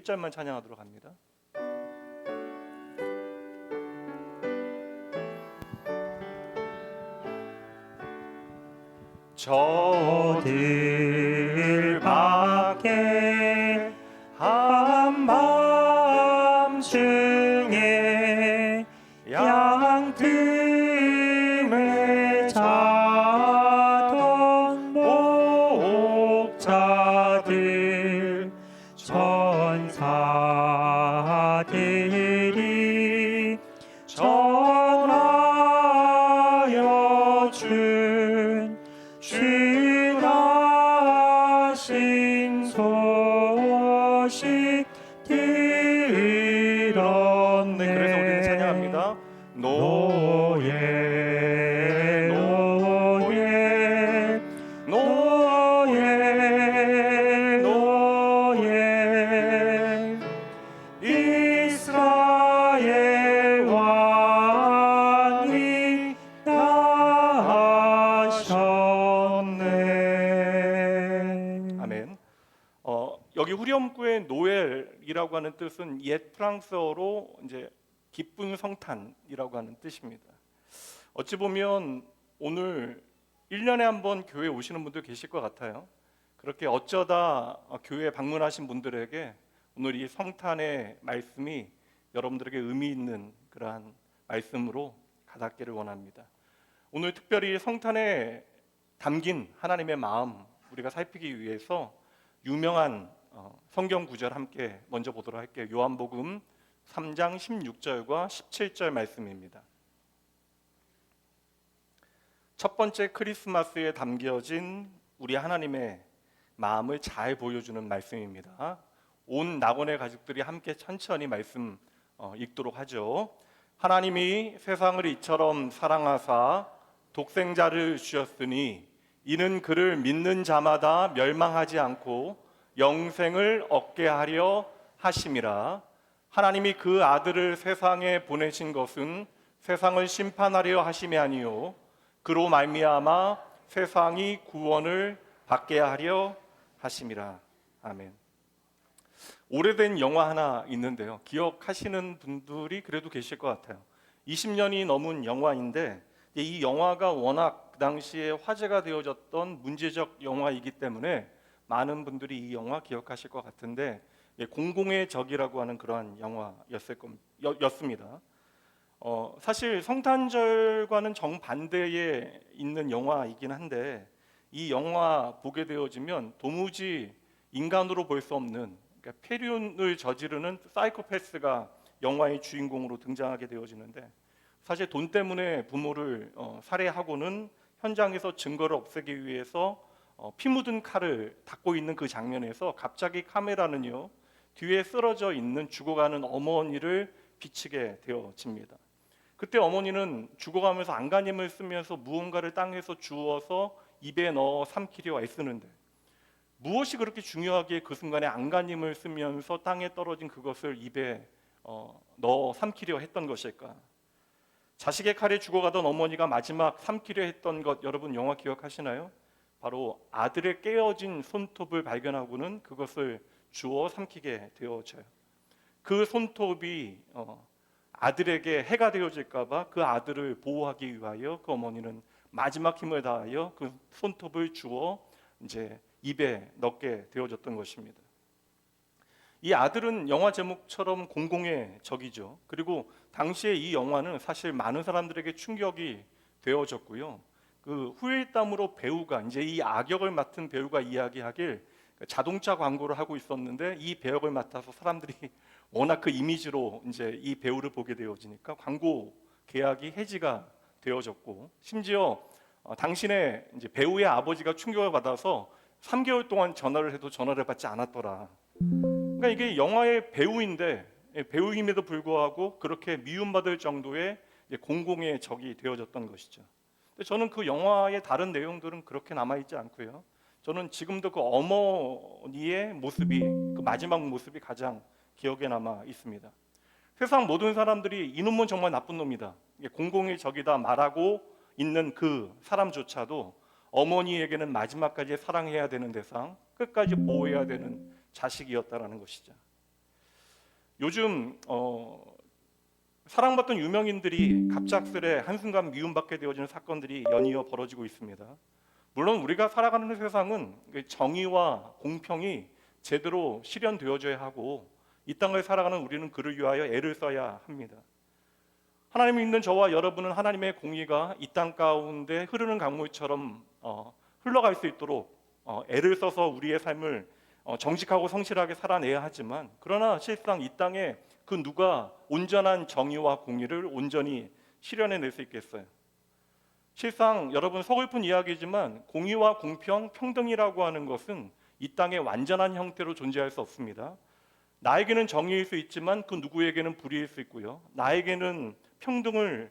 1절만 찬양하도록 합니다. 저들 밖에 한밤중에 양틈을 자던 목자들 천사들이 전하여 준 주나신 소식 들었네. 그래서 우리는 찬양합니다. 노예 노예 노예 노예 이스라엘 왕이 나셨네. 아멘. 여기 후렴구의 노엘이라고 하는 뜻은 옛 프랑스어로 이제 기쁜 성탄이라고 하는 뜻입니다. 어찌 보면 오늘 1년에 한 번 교회에 오시는 분들 계실 것 같아요. 그렇게 어쩌다 교회에 방문하신 분들에게 오늘 이 성탄의 말씀이 여러분들에게 의미 있는 그러한 말씀으로 가닿기를 원합니다. 오늘 특별히 성탄에 담긴 하나님의 마음 우리가 살피기 위해서 유명한 성경 구절 함께 먼저 보도록 할게요. 요한복음 3장 16절과 17절 말씀입니다. 첫 번째 크리스마스에 담겨진 우리 하나님의 마음을 잘 보여주는 말씀입니다. 온 낙원의 가족들이 함께 천천히 말씀 읽도록 하죠. 하나님이 세상을 이처럼 사랑하사 독생자를 주셨으니 이는 그를 믿는 자마다 멸망하지 않고 영생을 얻게 하려 하심이라. 하나님이 그 아들을 세상에 보내신 것은 세상을 심판하려 하심이 아니요 그로 말미암아 세상이 구원을 받게 하려 하심이라. 아멘. 오래된 영화 하나 있는데요, 기억하시는 분들이 그래도 계실 것 같아요. 20년이 넘은 영화인데 이 영화가 워낙 그 당시에 화제가 되어졌던 문제적 영화이기 때문에 많은 분들이 이 영화 기억하실 것 같은데, 공공의 적이라고 하는 그러한 영화였습니다. 사실 성탄절과는 정반대에 있는 영화이긴 한데 이 영화 보게 되어지면 도무지 인간으로 볼 수 없는, 그러니까 폐륜을 저지르는 사이코패스가 영화의 주인공으로 등장하게 되어지는데, 사실 돈 때문에 부모를 살해하고는 현장에서 증거를 없애기 위해서 피 묻은 칼을 닦고 있는 그 장면에서 갑자기 카메라는요 뒤에 쓰러져 있는 죽어가는 어머니를 비치게 되어집니다. 그때 어머니는 죽어가면서 안간힘을 쓰면서 무언가를 땅에서 주워서 입에 넣어 삼키려 애쓰는데, 무엇이 그렇게 중요하게 그 순간에 안간힘을 쓰면서 땅에 떨어진 그것을 입에 넣어 삼키려 했던 것일까? 자식의 칼에 죽어가던 어머니가 마지막 삼키려 했던 것, 여러분 영화 기억하시나요? 바로 아들의 깨어진 손톱을 발견하고는 그것을 주워 삼키게 되어져요. 그 손톱이 아들에게 해가 되어질까 봐 그 아들을 보호하기 위하여 그 어머니는 마지막 힘을 다하여 그 손톱을 주워 이제 입에 넣게 되어졌던 것입니다. 이 아들은 영화 제목처럼 공공의 적이죠. 그리고 당시에 이 영화는 사실 많은 사람들에게 충격이 되어졌고요. 그 후일담으로 배우가, 이제 이 악역을 맡은 배우가 이야기하길 자동차 광고를 하고 있었는데 이 배역을 맡아서 사람들이 워낙 그 이미지로 이제 이 배우를 보게 되어지니까 광고 계약이 해지가 되어졌고, 심지어 당신의 이제 배우의 아버지가 충격을 받아서 3개월 동안 전화를 해도 전화를 받지 않았더라. 그러니까 이게 영화의 배우인데, 배우임에도 불구하고 그렇게 미움받을 정도의 공공의 적이 되어졌던 것이죠. 근데 저는 그 영화의 다른 내용들은 그렇게 남아있지 않고요, 저는 지금도 그 어머니의 모습이, 그 마지막 모습이 가장 기억에 남아 있습니다. 세상 모든 사람들이 이놈은 정말 나쁜 놈이다, 공공의 적이다 말하고 있는 그 사람조차도 어머니에게는 마지막까지 사랑해야 되는 대상, 끝까지 보호해야 되는 자식이었다라는 것이죠. 요즘 사랑받던 유명인들이 갑작스레 한순간 미움받게 되어지는 사건들이 연이어 벌어지고 있습니다. 물론 우리가 살아가는 세상은 정의와 공평이 제대로 실현되어져야 하고, 이 땅을 살아가는 우리는 그를 위하여 애를 써야 합니다. 하나님을 믿는 저와 여러분은 하나님의 공의가 이 땅 가운데 흐르는 강물처럼 흘러갈 수 있도록 애를 써서 우리의 삶을 정직하고 성실하게 살아내야 하지만, 그러나 실상 이 땅에 그 누가 온전한 정의와 공의를 온전히 실현해낼 수 있겠어요? 실상 여러분, 서글픈 이야기지만 공의와 공평, 평등이라고 하는 것은 이 땅에 완전한 형태로 존재할 수 없습니다. 나에게는 정의일 수 있지만 그 누구에게는 불의일 수 있고요, 나에게는 평등을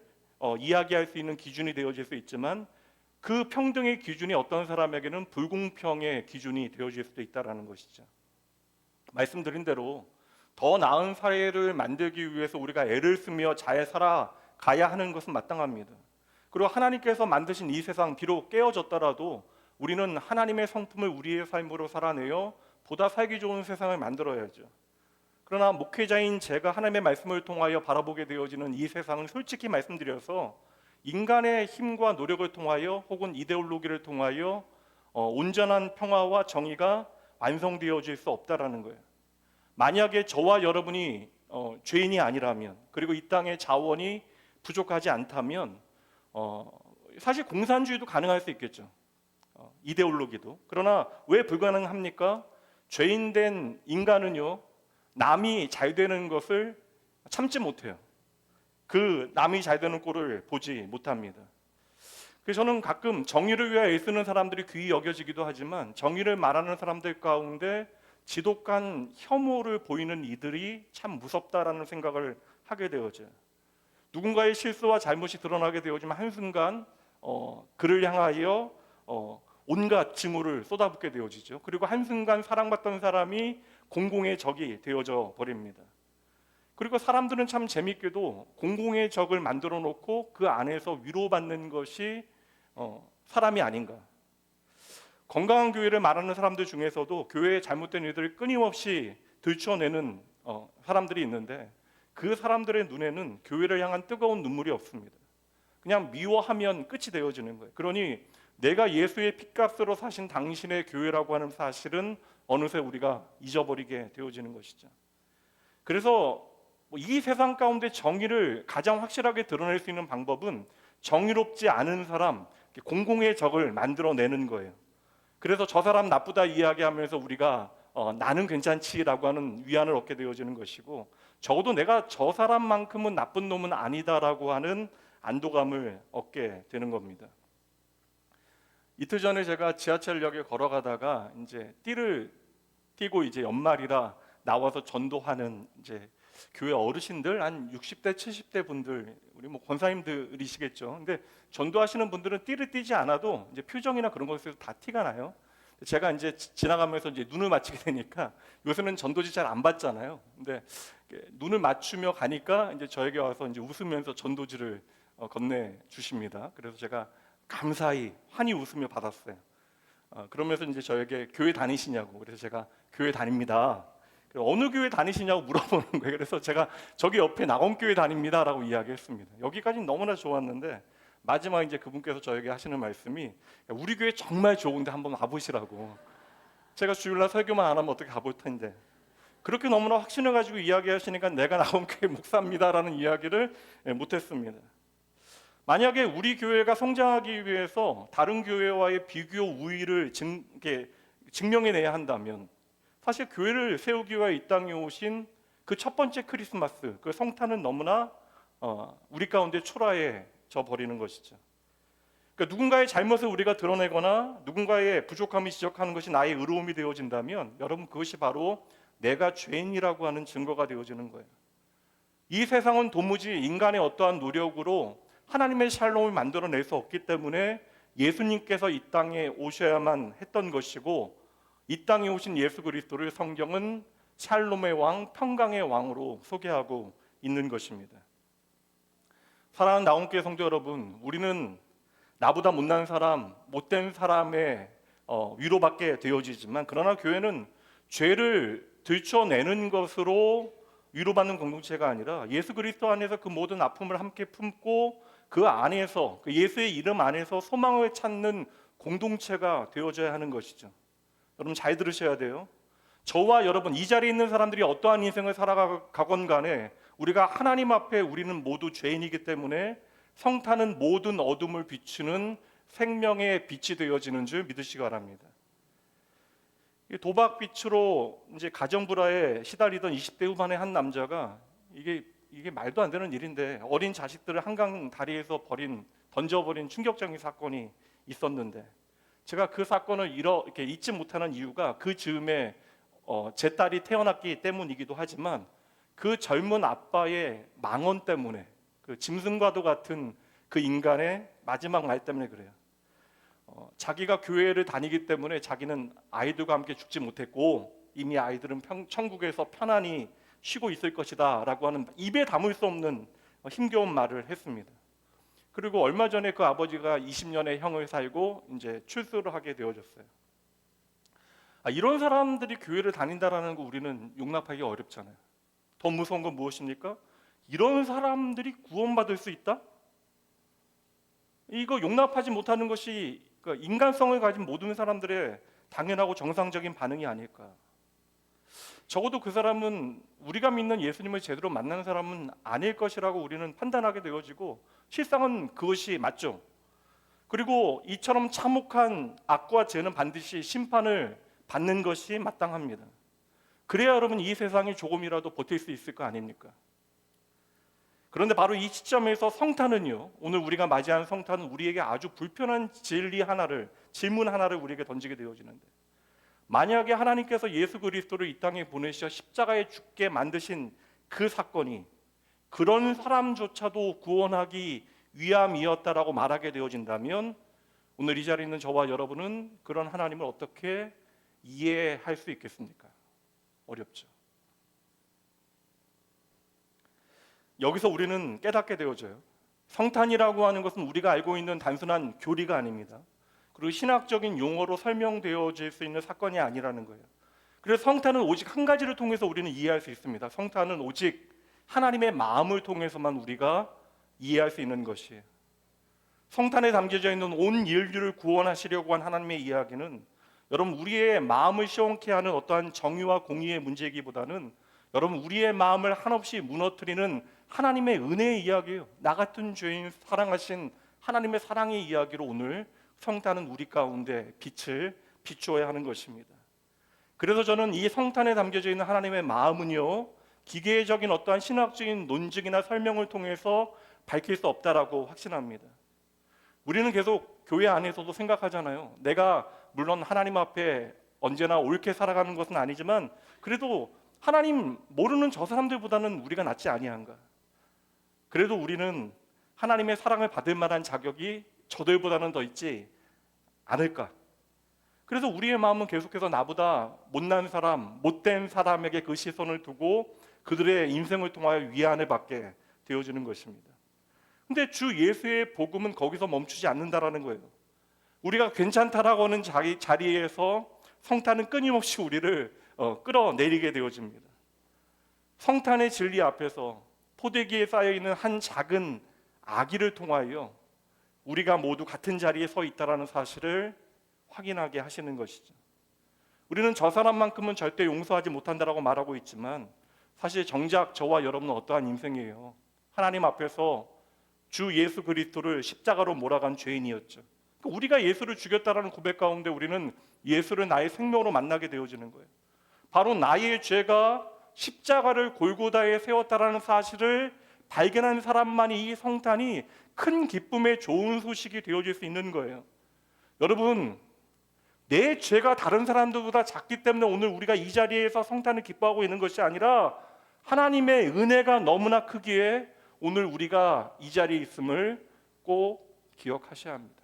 이야기할 수 있는 기준이 되어질 수 있지만 그 평등의 기준이 어떤 사람에게는 불공평의 기준이 되어질 수도 있다는 것이죠. 말씀드린 대로 더 나은 사회를 만들기 위해서 우리가 애를 쓰며 잘 살아가야 하는 것은 마땅합니다. 그리고 하나님께서 만드신 이 세상, 비록 깨어졌더라도 우리는 하나님의 성품을 우리의 삶으로 살아내어 보다 살기 좋은 세상을 만들어야죠. 그러나 목회자인 제가 하나님의 말씀을 통하여 바라보게 되어지는 이 세상은 솔직히 말씀드려서 인간의 힘과 노력을 통하여 혹은 이데올로기를 통하여 온전한 평화와 정의가 완성되어질 수 없다라는 거예요. 만약에 저와 여러분이 죄인이 아니라면, 그리고 이 땅의 자원이 부족하지 않다면 사실 공산주의도 가능할 수 있겠죠. 이데올로기도. 그러나 왜 불가능합니까? 죄인된 인간은요, 남이 잘 되는 것을 참지 못해요. 그 남이 잘 되는 꼴을 보지 못합니다. 그래서 저는 가끔 정의를 위해 애쓰는 사람들이 귀히 여겨지기도 하지만, 정의를 말하는 사람들 가운데 지독한 혐오를 보이는 이들이 참 무섭다라는 생각을 하게 되어져요. 누군가의 실수와 잘못이 드러나게 되어지면 한순간 그를 향하여 온갖 증오를 쏟아붓게 되어지죠. 그리고 한순간 사랑받던 사람이 공공의 적이 되어져 버립니다. 그리고 사람들은 참 재밌게도 공공의 적을 만들어 놓고 그 안에서 위로받는 것이 사람이 아닌가. 건강한 교회를 말하는 사람들 중에서도 교회의 잘못된 일들을 끊임없이 들춰내는 사람들이 있는데, 그 사람들의 눈에는 교회를 향한 뜨거운 눈물이 없습니다. 그냥 미워하면 끝이 되어지는 거예요. 그러니 내가 예수의 핏값으로 사신 당신의 교회라고 하는 사실은 어느새 우리가 잊어버리게 되어지는 것이죠. 그래서 이 세상 가운데 정의를 가장 확실하게 드러낼 수 있는 방법은 정의롭지 않은 사람, 공공의 적을 만들어내는 거예요. 그래서 저 사람 나쁘다 이야기하면서 우리가 나는 괜찮지라고 하는 위안을 얻게 되어지는 것이고, 적어도 내가 저 사람만큼은 나쁜 놈은 아니다라고 하는 안도감을 얻게 되는 겁니다. 이틀 전에 제가 지하철역에 걸어가다가 이제 띠를 띠고 이제 연말이라 나와서 전도하는 이제 교회 어르신들, 한 60대 70대 분들, 우리 뭐 권사님들이시겠죠. 근데 전도하시는 분들은 띠를 띠지 않아도 이제 표정이나 그런 것에서 다 티가 나요. 제가 이제 지나가면서 이제 눈을 맞추게 되니까, 요새는 전도지 잘 안 받잖아요. 근데 눈을 맞추며 가니까 이제 저에게 와서 이제 웃으면서 전도지를 건네 주십니다. 그래서 제가 감사히 환히 웃으며 받았어요. 그러면서 이제 저에게 교회 다니시냐고, 그래서 제가 교회 다닙니다. 어느 교회 다니시냐고 물어보는 거예요. 그래서 제가 저기 옆에 낙원교회 다닙니다라고 이야기했습니다. 여기까지는 너무나 좋았는데, 마지막 이제 그분께서 저에게 하시는 말씀이 우리 교회 정말 좋은데 한번 와보시라고. 제가 주일날 설교만 안 하면 어떻게 가볼 텐데, 그렇게 너무나 확신을 가지고 이야기하시니까 내가 낙원교회 목사입니다라는 이야기를 못했습니다. 만약에 우리 교회가 성장하기 위해서 다른 교회와의 비교 우위를 증명해내야 한다면, 사실 교회를 세우기 위해 이 땅에 오신 그 첫 번째 크리스마스, 그 성탄은 너무나 우리 가운데 초라해져 버리는 것이죠. 그러니까 누군가의 잘못을 우리가 드러내거나 누군가의 부족함을 지적하는 것이 나의 의로움이 되어진다면, 여러분, 그것이 바로 내가 죄인이라고 하는 증거가 되어지는 거예요. 이 세상은 도무지 인간의 어떠한 노력으로 하나님의 샬롬을 만들어낼 수 없기 때문에 예수님께서 이 땅에 오셔야만 했던 것이고, 이 땅에 오신 예수 그리스도를 성경은 샬롬의 왕, 평강의 왕으로 소개하고 있는 것입니다. 사랑하는 나온교회 성도 여러분, 우리는 나보다 못난 사람, 못된 사람의 위로받게 되어지지만, 그러나 교회는 죄를 들춰내는 것으로 위로받는 공동체가 아니라 예수 그리스도 안에서 그 모든 아픔을 함께 품고 그 안에서, 그 예수의 이름 안에서 소망을 찾는 공동체가 되어져야 하는 것이죠. 여러분 잘 들으셔야 돼요. 저와 여러분, 이 자리에 있는 사람들이 어떠한 인생을 살아가건 간에 우리가 하나님 앞에 우리는 모두 죄인이기 때문에 성탄은 모든 어둠을 비추는 생명의 빛이 되어지는 줄 믿으시기 바랍니다. 도박빛으로 이제 가정불화에 시달리던 20대 후반의 한 남자가 이게 말도 안 되는 일인데 어린 자식들을 한강 다리에서 던져버린 충격적인 사건이 있었는데, 제가 그 사건을 이렇게 잊지 못하는 이유가 그 즈음에 제 딸이 태어났기 때문이기도 하지만 그 젊은 아빠의 망언 때문에, 그 짐승과도 같은 그 인간의 마지막 말 때문에 그래요. 자기가 교회를 다니기 때문에 자기는 아이들과 함께 죽지 못했고 이미 아이들은 천국에서 편안히 쉬고 있을 것이다 라고 하는 입에 담을 수 없는 힘겨운 말을 했습니다. 그리고 얼마 전에 그 아버지가 20년의 형을 살고 이제 출소를 하게 되어졌어요. 이런 사람들이 교회를 다닌다라는 거 우리는 용납하기 어렵잖아요. 더 무서운 건 무엇입니까? 이런 사람들이 구원받을 수 있다? 이거 용납하지 못하는 것이 인간성을 가진 모든 사람들의 당연하고 정상적인 반응이 아닐까. 적어도 그 사람은 우리가 믿는 예수님을 제대로 만난 사람은 아닐 것이라고 우리는 판단하게 되어지고, 실상은 그것이 맞죠. 그리고 이처럼 참혹한 악과 죄는 반드시 심판을 받는 것이 마땅합니다. 그래야 여러분 이 세상이 조금이라도 버틸 수 있을 거 아닙니까? 그런데 바로 이 시점에서 성탄은요, 오늘 우리가 맞이한 성탄은 우리에게 아주 불편한 질문 하나를 우리에게 던지게 되어지는데, 만약에 하나님께서 예수 그리스도를 이 땅에 보내셔 십자가에 죽게 만드신 그 사건이 그런 사람조차도 구원하기 위함이었다라고 말하게 되어진다면, 오늘 이 자리에 있는 저와 여러분은 그런 하나님을 어떻게 이해할 수 있겠습니까? 어렵죠. 여기서 우리는 깨닫게 되어져요. 성탄이라고 하는 것은 우리가 알고 있는 단순한 교리가 아닙니다. 그리고 신학적인 용어로 설명되어질 수 있는 사건이 아니라는 거예요. 그래서 성탄은 오직 한 가지를 통해서 우리는 이해할 수 있습니다. 성탄은 오직 하나님의 마음을 통해서만 우리가 이해할 수 있는 것이에요. 성탄에 담겨져 있는 온 인류를 구원하시려고 한 하나님의 이야기는 여러분 우리의 마음을 시원케 하는 어떠한 정의와 공의의 문제이기보다는 여러분 우리의 마음을 한없이 무너뜨리는 하나님의 은혜의 이야기예요. 나 같은 죄인 사랑하신 하나님의 사랑의 이야기로 오늘 성탄은 우리 가운데 빛을 비추어야 하는 것입니다. 그래서 저는 이 성탄에 담겨져 있는 하나님의 마음은요, 기계적인 어떠한 신학적인 논증이나 설명을 통해서 밝힐 수 없다라고 확신합니다. 우리는 계속 교회 안에서도 생각하잖아요. 내가 물론 하나님 앞에 언제나 옳게 살아가는 것은 아니지만 그래도 하나님 모르는 저 사람들보다는 우리가 낫지 아니한가. 그래도 우리는 하나님의 사랑을 받을 만한 자격이 저들보다는 더 있지 않을까. 그래서 우리의 마음은 계속해서 나보다 못난 사람, 못된 사람에게 그 시선을 두고 그들의 인생을 통하여 위안을 받게 되어지는 것입니다. 근데 주 예수의 복음은 거기서 멈추지 않는다라는 거예요. 우리가 괜찮다라고 하는 자리에서 성탄은 끊임없이 우리를 끌어내리게 되어집니다. 성탄의 진리 앞에서 포대기에 쌓여있는 한 작은 아기를 통하여 우리가 모두 같은 자리에 서 있다는 사실을 확인하게 하시는 것이죠. 우리는 저 사람만큼은 절대 용서하지 못한다라고 말하고 있지만 사실 정작 저와 여러분은 어떠한 인생이에요. 하나님 앞에서 주 예수 그리스도를 십자가로 몰아간 죄인이었죠. 우리가 예수를 죽였다라는 고백 가운데 우리는 예수를 나의 생명으로 만나게 되어지는 거예요. 바로 나의 죄가 십자가를 골고다에 세웠다라는 사실을 발견한 사람만이 이 성탄이 큰 기쁨의 좋은 소식이 되어질 수 있는 거예요. 여러분, 내 죄가 다른 사람들보다 작기 때문에 오늘 우리가 이 자리에서 성탄을 기뻐하고 있는 것이 아니라 하나님의 은혜가 너무나 크기에 오늘 우리가 이 자리에 있음을 꼭 기억하셔야 합니다.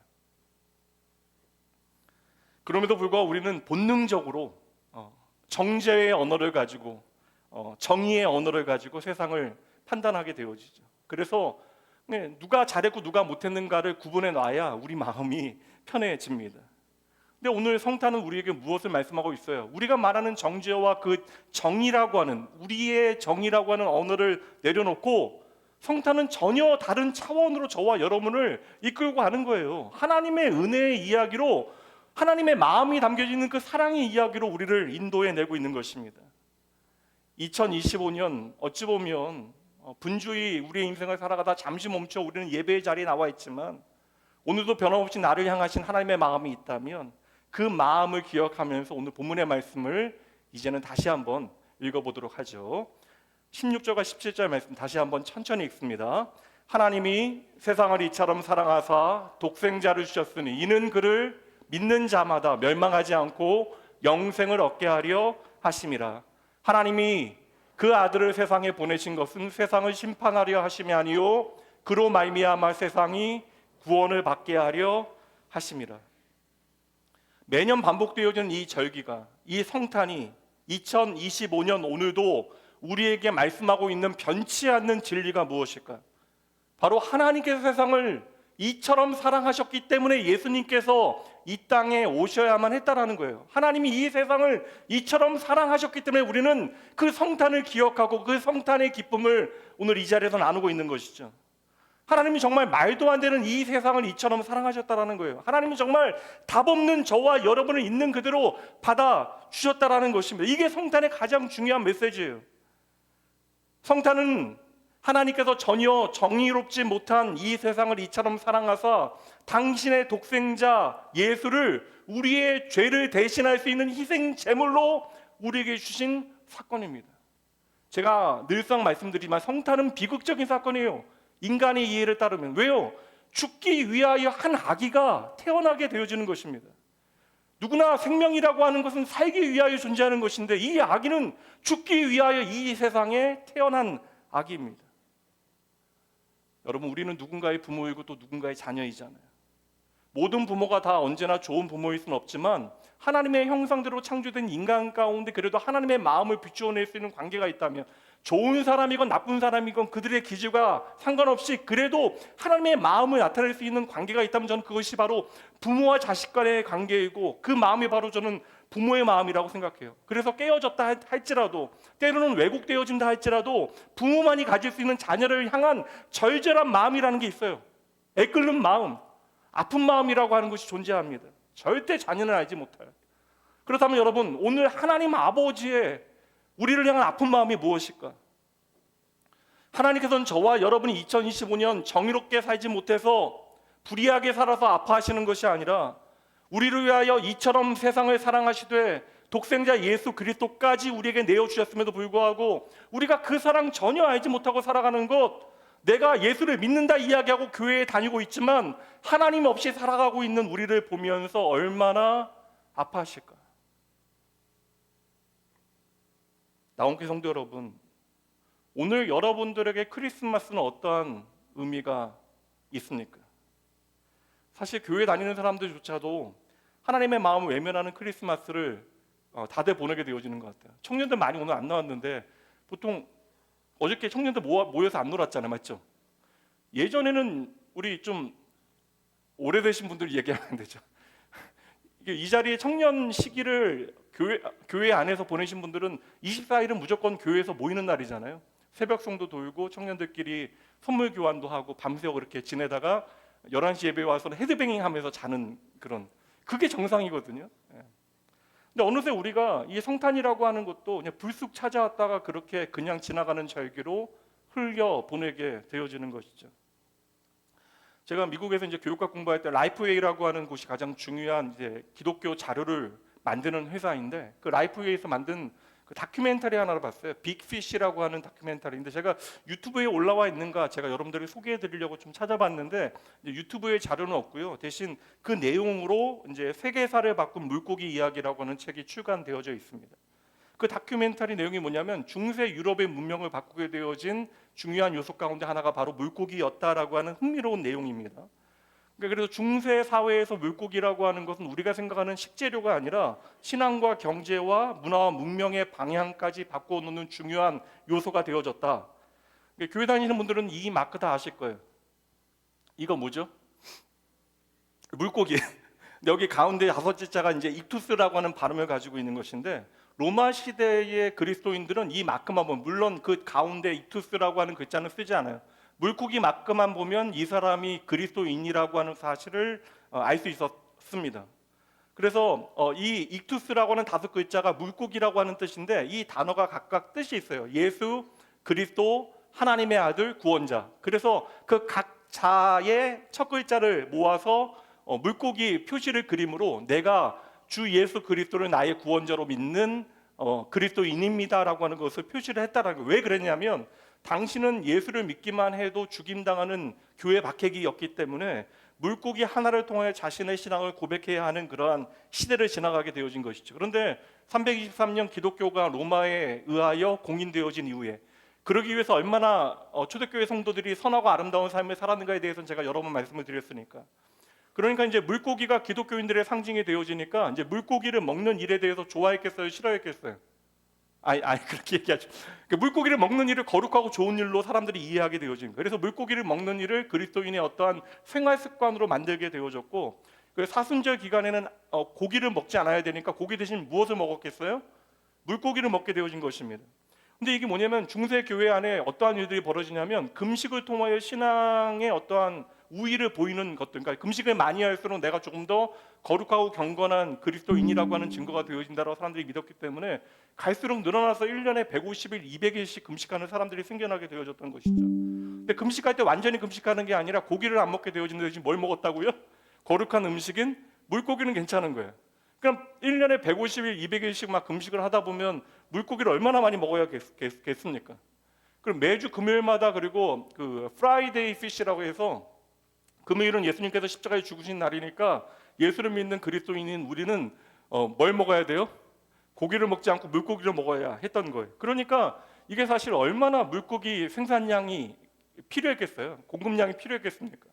그럼에도 불구하고 우리는 본능적으로 정죄의 언어를 가지고 정의의 언어를 가지고 세상을 판단하게 되어지죠. 그래서 누가 잘했고 누가 못했는가를 구분해 놔야 우리 마음이 편해집니다. 근데 오늘 성탄은 우리에게 무엇을 말씀하고 있어요? 우리가 말하는 정죄와 그 정의라고 하는, 우리의 정의라고 하는 언어를 내려놓고 성탄은 전혀 다른 차원으로 저와 여러분을 이끌고 가는 거예요. 하나님의 은혜의 이야기로, 하나님의 마음이 담겨져 있는 그 사랑의 이야기로 우리를 인도해 내고 있는 것입니다. 2025년 어찌 보면 분주히 우리의 인생을 살아가다 잠시 멈춰 우리는 예배의 자리에 나와 있지만, 오늘도 변함없이 나를 향하신 하나님의 마음이 있다면 그 마음을 기억하면서 오늘 본문의 말씀을 이제는 다시 한번 읽어보도록 하죠. 16절과 17절 말씀 다시 한번 천천히 읽습니다. 하나님이 세상을 이처럼 사랑하사 독생자를 주셨으니 이는 그를 믿는 자마다 멸망하지 않고 영생을 얻게 하려 하심이라. 하나님이 그 아들을 세상에 보내신 것은 세상을 심판하려 하심이 아니요 그로 말미암아 세상이 구원을 받게 하려 하심이라. 매년 반복되어지는 이 절기가, 이 성탄이 2025년 오늘도 우리에게 말씀하고 있는 변치 않는 진리가 무엇일까? 바로 하나님께서 세상을 이처럼 사랑하셨기 때문에 예수님께서 이 땅에 오셔야만 했다라는 거예요. 하나님이 이 세상을 이처럼 사랑하셨기 때문에 우리는 그 성탄을 기억하고 그 성탄의 기쁨을 오늘 이 자리에서 나누고 있는 것이죠. 하나님이 정말 말도 안 되는 이 세상을 이처럼 사랑하셨다라는 거예요. 하나님이 정말 답 없는 저와 여러분을 있는 그대로 받아주셨다라는 것입니다. 이게 성탄의 가장 중요한 메시지예요. 성탄은 하나님께서 전혀 정의롭지 못한 이 세상을 이처럼 사랑하사 당신의 독생자 예수를 우리의 죄를 대신할 수 있는 희생 제물로 우리에게 주신 사건입니다. 제가 늘상 말씀드리지만 성탄은 비극적인 사건이에요. 인간의 이해를 따르면. 왜요? 죽기 위하여 한 아기가 태어나게 되어지는 것입니다. 누구나 생명이라고 하는 것은 살기 위하여 존재하는 것인데 이 아기는 죽기 위하여 이 세상에 태어난 아기입니다. 여러분, 우리는 누군가의 부모이고 또 누군가의 자녀이잖아요. 모든 부모가 다 언제나 좋은 부모일 수는 없지만 하나님의 형상대로 창조된 인간 가운데 그래도 하나님의 마음을 비추어낼 수 있는 관계가 있다면, 좋은 사람이건 나쁜 사람이건 그들의 기질과 상관없이 그래도 하나님의 마음을 나타낼 수 있는 관계가 있다면 저는 그것이 바로 부모와 자식 간의 관계이고 그 마음이 바로 저는 부모의 마음이라고 생각해요. 그래서 깨어졌다 할지라도, 때로는 왜곡되어진다 할지라도 부모만이 가질 수 있는 자녀를 향한 절절한 마음이라는 게 있어요. 애끓는 마음, 아픈 마음이라고 하는 것이 존재합니다. 절대 자녀는 알지 못해요. 그렇다면 여러분, 오늘 하나님 아버지의 우리를 향한 아픈 마음이 무엇일까? 하나님께서는 저와 여러분이 2025년 정의롭게 살지 못해서 불의하게 살아서 아파하시는 것이 아니라 우리를 위하여 이처럼 세상을 사랑하시되 독생자 예수 그리스도까지 우리에게 내어주셨음에도 불구하고 우리가 그 사랑 전혀 알지 못하고 살아가는 것, 내가 예수를 믿는다 이야기하고 교회에 다니고 있지만 하나님 없이 살아가고 있는 우리를 보면서 얼마나 아파하실까? 나온교회 성도 여러분, 오늘 여러분들에게 크리스마스는 어떠한 의미가 있습니까? 사실 교회 다니는 사람들조차도 하나님의 마음을 외면하는 크리스마스를 다들 보내게 되어지는 것 같아요. 청년들 많이 오늘 안 나왔는데 보통 어저께 청년들 모여서 안 놀았잖아요, 맞죠? 예전에는 우리 좀 오래되신 분들 얘기하면 되죠. 이 자리에 청년 시기를 교회 안에서 보내신 분들은 24일은 무조건 교회에서 모이는 날이잖아요. 새벽송도 돌고 청년들끼리 선물 교환도 하고 밤새 그렇게 지내다가 11시 예배에 와서는 헤드뱅잉 하면서 자는 그게 정상이거든요. 근데 어느새 우리가 이 성탄이라고 하는 것도 그냥 불쑥 찾아왔다가 그렇게 그냥 지나가는 절기로 흘려 보내게 되어지는 것이죠. 제가 미국에서 이제 교육학 공부할 때 라이프웨이라고 하는 곳이 가장 중요한 이제 기독교 자료를 만드는 회사인데, 그 라이프웨이에서 만든 그 다큐멘터리 하나를 봤어요. 빅피쉬라고 하는 다큐멘터리인데, 제가 유튜브에 올라와 있는가 제가 여러분들에게 소개해 드리려고 좀 찾아봤는데 유튜브에 자료는 없고요. 대신 그 내용으로 이제 세계사를 바꾼 물고기 이야기라고 하는 책이 출간되어져 있습니다. 그 다큐멘터리 내용이 뭐냐면 중세 유럽의 문명을 바꾸게 되어진 중요한 요소 가운데 하나가 바로 물고기였다라고 하는 흥미로운 내용입니다. 그래서 중세 사회에서 물고기라고 하는 것은 우리가 생각하는 식재료가 아니라 신앙과 경제와 문화와 문명의 방향까지 바꿔놓는 중요한 요소가 되어졌다. 교회 다니시는 분들은 이 마크 다 아실 거예요. 이거 뭐죠? 물고기. 여기 가운데 다섯째 자가 이제 익투스라고 하는 발음을 가지고 있는 것인데, 로마 시대의 그리스도인들은 이 마크만 보면, 물론 그 가운데 익투스라고 하는 글자는 쓰지 않아요. 물고기 마크만 보면 이 사람이 그리스도인이라고 하는 사실을 알 수 있었습니다. 그래서 이 익투스라고 하는 다섯 글자가 물고기라고 하는 뜻인데, 이 단어가 각각 뜻이 있어요. 예수, 그리스도, 하나님의 아들, 구원자. 그래서 그 각자의 첫 글자를 모아서 물고기 표시를 그림으로 내가 주 예수 그리스도를 나의 구원자로 믿는 그리스도인입니다라고 하는 것을 표시를 했다라는 거예요. 왜 그랬냐면, 당신은 예수를 믿기만 해도 죽임당하는 교회 박해기였기 때문에 물고기 하나를 통해 자신의 신앙을 고백해야 하는 그러한 시대를 지나가게 되어진 것이죠. 그런데 323년 기독교가 로마에 의하여 공인되어진 이후에, 그러기 위해서 얼마나 초대교회 성도들이 선하고 아름다운 삶을 살았는가에 대해서는 제가 여러 번 말씀을 드렸으니까. 그러니까 이제 물고기가 기독교인들의 상징이 되어지니까 이제 물고기를 먹는 일에 대해서 좋아했겠어요, 싫어했겠어요? 아니 그렇게 얘기하죠. 그러니까 물고기를 먹는 일을 거룩하고 좋은 일로 사람들이 이해하게 되어진 거예요. 그래서 물고기를 먹는 일을 그리스도인의 어떠한 생활 습관으로 만들게 되어졌고, 그래서 사순절 기간에는 고기를 먹지 않아야 되니까 고기 대신 무엇을 먹었겠어요? 물고기를 먹게 되어진 것입니다. 근데 이게 뭐냐면, 중세 교회 안에 어떠한 일들이 벌어지냐면, 금식을 통하여 신앙의 어떠한 우위를 보이는 것들, 그러니까 금식을 많이 할수록 내가 조금 더 거룩하고 경건한 그리스도인이라고 하는 증거가 되어진다고 사람들이 믿었기 때문에 갈수록 늘어나서 1년에 150일, 200일씩 금식하는 사람들이 생겨나게 되어졌던 것이죠. 근데 금식할 때 완전히 금식하는 게 아니라 고기를 안 먹게 되어진데, 지금 뭘 먹었다고요? 거룩한 음식인 물고기는 괜찮은 거예요. 그럼 1년에 150일, 200일씩 막 금식을 하다 보면 물고기를 얼마나 많이 먹어야겠습니까? 그럼 매주 금요일마다, 그리고 그 프라이데이 피쉬라고 해서, 금요일은 예수님께서 십자가에 죽으신 날이니까 예수를 믿는 그리스도인인 우리는 뭘 먹어야 돼요? 고기를 먹지 않고 물고기를 먹어야 했던 거예요. 그러니까 이게 사실 얼마나 물고기 생산량이 필요했겠어요? 공급량이 필요했겠습니까?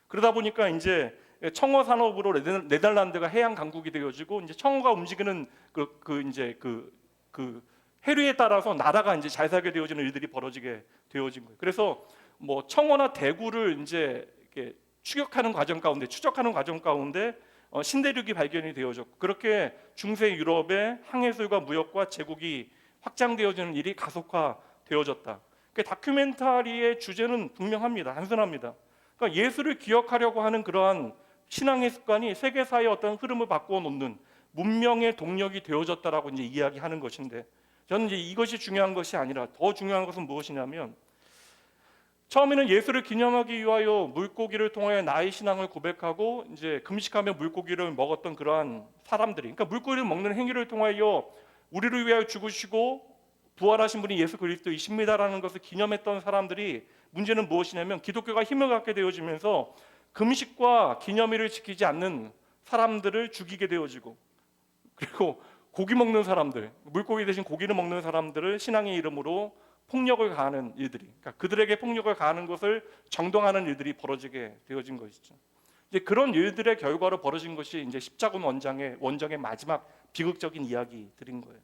그러다 보니까 이제 청어 산업으로 네덜란드가 해양 강국이 되어지고, 이제 청어가 움직이는 그 해류에 따라서 나라가 이제 잘 살게 되어지는 일들이 벌어지게 되어진 거예요. 그래서 뭐 청어나 대구를 이제 이렇게 추적하는 과정 가운데 신대륙이 발견이 되어졌고, 그렇게 중세 유럽의 항해술과 무역과 제국이 확장되어지는 일이 가속화되어졌다. 그 다큐멘터리의 주제는 분명합니다. 단순합니다. 그러니까 예수를 기억하려고 하는 그러한 신앙의 습관이 세계사의 어떤 흐름을 바꾸어 놓는 문명의 동력이 되어졌다라고 이제 이야기하는 것인데, 저는 이제 이것이 중요한 것이 아니라 더 중요한 것은 무엇이냐면, 처음에는 예수를 기념하기 위하여 물고기를 통해 나의 신앙을 고백하고 이제 금식하며 물고기를 먹었던 그러한 사람들이, 그러니까 물고기를 먹는 행위를 통하여 우리를 위하여 죽으시고 부활하신 분이 예수 그리스도이십니다라는 것을 기념했던 사람들이, 문제는 무엇이냐면 기독교가 힘을 갖게 되어지면서 금식과 기념일을 지키지 않는 사람들을 죽이게 되어지고, 그리고 고기 먹는 사람들, 물고기 대신 고기를 먹는 사람들을 신앙의 이름으로 폭력을 가하는 일들이, 그러니까 그들에게 폭력을 가하는 것을 정당화하는 일들이 벌어지게 되어진 것이죠. 이제 그런 일들의 결과로 벌어진 것이 이제 십자군 원정의 마지막 비극적인 이야기들인 거예요.